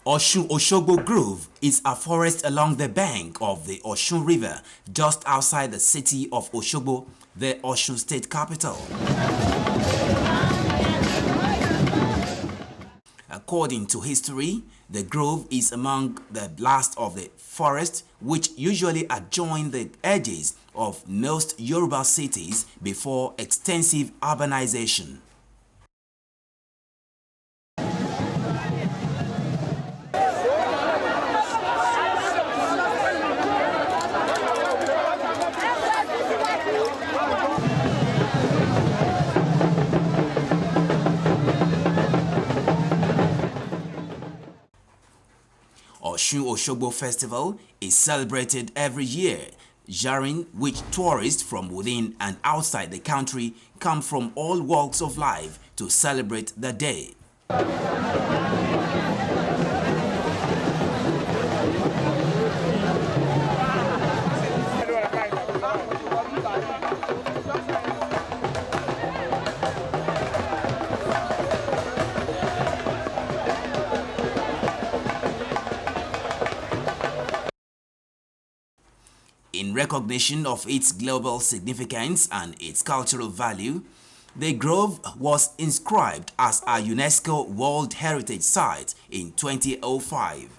Osun Osogbo Grove is a forest along the bank of the Osun River, just outside the city of Osogbo, the Osun state capital. According to history, the grove is among the last of the forests which usually adjoin the edges of most Yoruba cities before extensive urbanization. Osun Osogbo Festival is celebrated every year, during which tourists from within and outside the country come from all walks of life to celebrate the day. In recognition of its global significance and its cultural value, the grove was inscribed as a UNESCO World Heritage Site in 2005.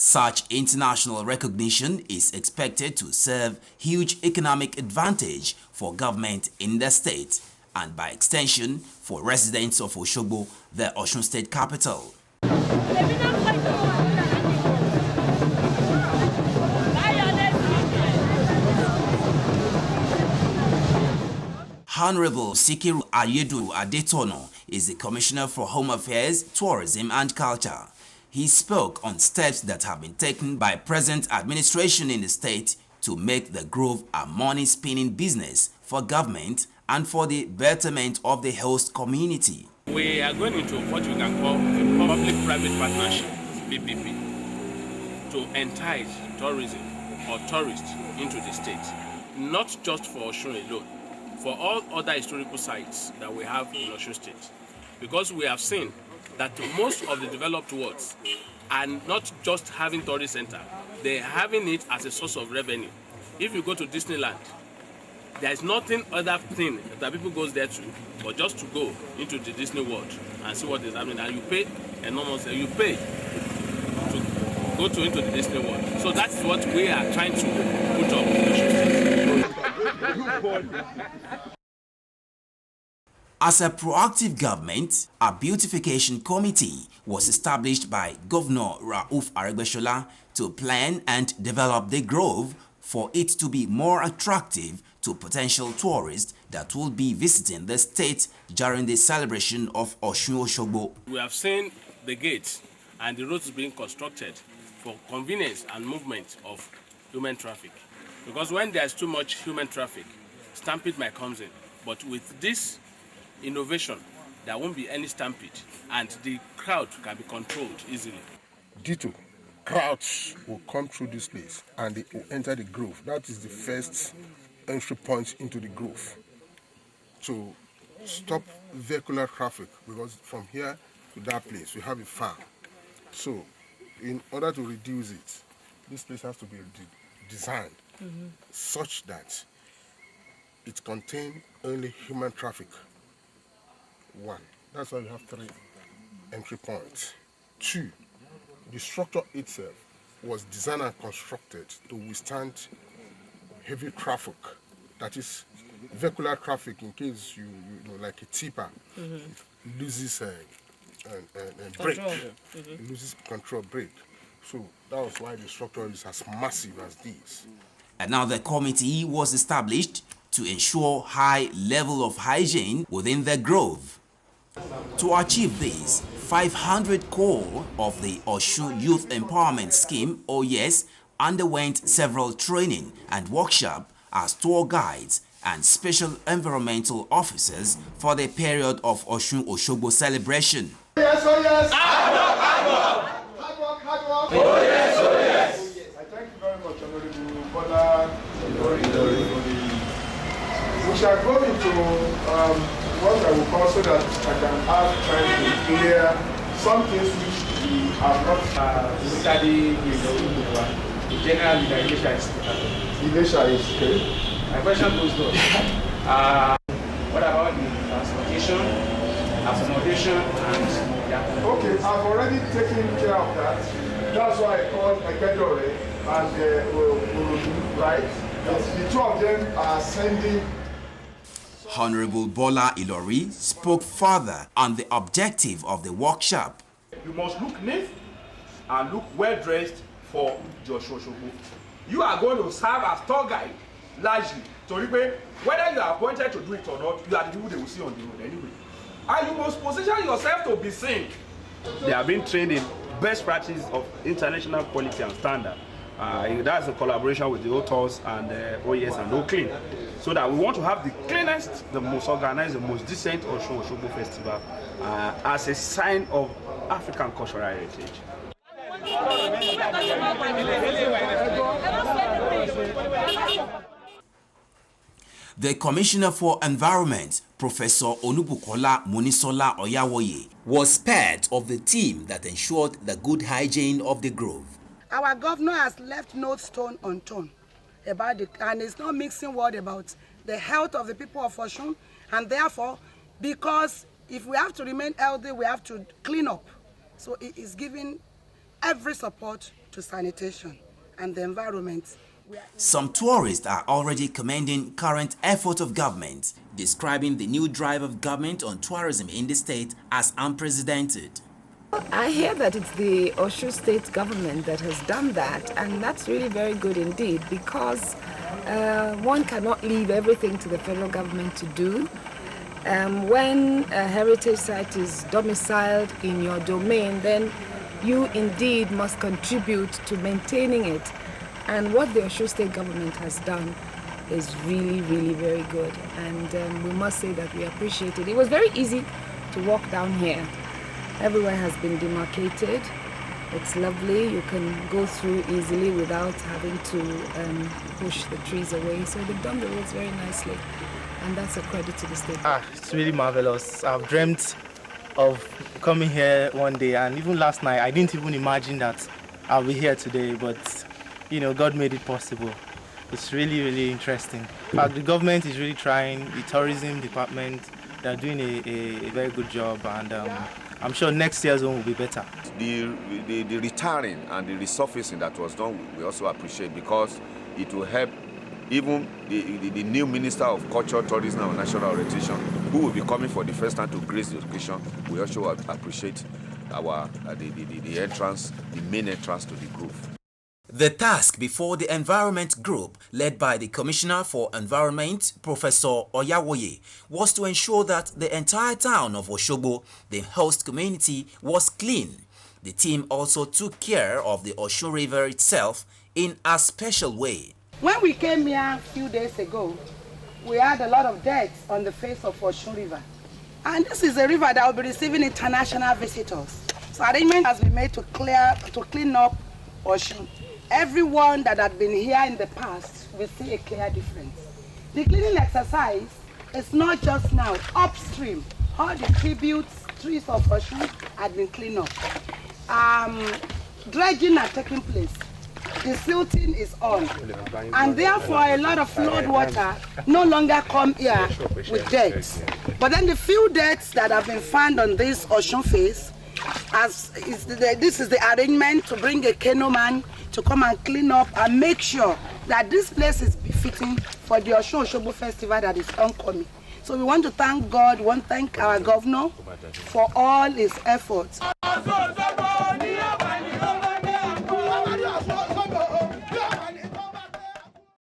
Such international recognition is expected to serve huge economic advantage for government in the state and by extension for residents of Osogbo, the Osun state capital. Honorable Sikiru Ayedu Adetono is the Commissioner for Home Affairs, Tourism and Culture. He spoke on steps that have been taken by present administration in the state to make the grove a money-spinning business for government and for the betterment of the host community. We are going into what we can call a public-private partnership, PPP, to entice tourism or tourists into the state, not just for Osun alone, for all other historical sites that we have in Osun state, because we have seen that most of the developed worlds are not just having tourist center, they're having it as a source of revenue. If you go to Disneyland, there is nothing other thing that people goes there to, but just to go into the Disney World and see what is happening, and you pay enormously. You pay to go into the Disney World. So that's what we are trying to put up in the state. As a proactive government, a beautification committee was established by Governor Rauf Aregbesola to plan and develop the grove for it to be more attractive to potential tourists that will be visiting the state during the celebration of Osun Osogbo. We have seen the gates and the roads being constructed for convenience and movement of human traffic. Because when there's too much human traffic, stampede might come in. But with this innovation, there won't be any stampede and the crowd can be controlled easily. Ditto, crowds will come through this place and they will enter the grove. That is the first entry point into the grove to stop vehicular traffic, because from here to that place we have a farm. So in order to reduce it, this place has to be designed such that it contains only human traffic. One, that's why we have 3 entry points. 2, the structure itself was designed and constructed to withstand heavy traffic, that is vehicular traffic, in case you know, like a tipper, it loses brake, it loses control brake. So that was why the structure is as massive as this. Another committee was established to ensure high level of hygiene within the grove. To achieve this, 500 corps of the Osun Youth Empowerment Scheme, OYES, underwent several training and workshops as tour guides and special environmental officers for the period of Osun Osogbo celebration. Yes, oh yes! Hard work, hard work! Hard work, hard work! Oh yes, oh yes! shall go into what I will call so that I can have time to clear some things which we have not studied the general Ilesha is. Ilesha is okay. My question goes though. What about the transportation, accommodation, and okay, I've already taken care of that. That's why I called Aregbesola and right? The two of them are sending. Honorable Bola Ilori spoke further on the objective of the workshop. You must look neat and look well dressed for Joshua Shogbo. You are going to serve as tour guide largely. So whether you are appointed to do it or not, you are the people they will see on the road anyway. And you must position yourself to be seen. They have been trained in best practice of international quality and standard. That's a collaboration with the hotels and OES and OClean. So that we want to have the cleanest, the most organized, the most decent Osun Osogbo Festival as a sign of African cultural heritage. The Commissioner for Environment, Professor Olubukola Munisola Oyawoye, was part of the team that ensured the good hygiene of the grove. Our governor has left no stone unturned about it, and it's not mixing word about the health of the people of Osun, and therefore, because if we have to remain healthy, we have to clean up. So it is giving every support to sanitation and the environment. Some tourists are already commending current effort of government, describing the new drive of government on tourism in the state as unprecedented. I hear that it's the Osun state government that has done that, and that's really very good indeed, because one cannot leave everything to the federal government to do. When a heritage site is domiciled in your domain, then you indeed must contribute to maintaining it. And what the Osun state government has done is really, really very good. And we must say that we appreciate it. It was very easy to walk down here. Everywhere has been demarcated. It's lovely. You can go through easily without having to push the trees away. So they've done the roads very nicely. And that's a credit to the state. It's really marvelous. I've dreamt of coming here one day, and even last night I didn't even imagine that I'll be here today, but you know, God made it possible. It's really, really interesting. In fact, the government is really trying, the tourism department, they're doing a very good job, and I'm sure next year's one will be better. The retiring and the resurfacing that was done, we also appreciate, because it will help even the new Minister of Culture, Tourism and National Orientation, who will be coming for the first time to grace the occasion. We also appreciate the entrance, the main entrance to the grove. The task before the Environment Group, led by the Commissioner for Environment, Professor Oyawoye, was to ensure that the entire town of Osogbo, the host community, was clean. The team also took care of the Osun River itself in a special way. When we came here a few days ago, we had a lot of dirt on the face of Osun River. And this is a river that will be receiving international visitors. So arrangement has been made to clean up Osun. Everyone that had been here in the past will see a clear difference. The cleaning exercise is not just now, upstream. All the trees of Osun had been cleaned up. Dredging are taking place. The silting is on. And therefore a lot of flood water no longer come here with dirt. But then the few dirts that have been found on this Osun face, this is the arrangement to bring a canoeman to come and clean up and make sure that this place is befitting for the Osun Osogbo Festival that is oncoming. So we want to thank God, we want to thank our governor for all his efforts.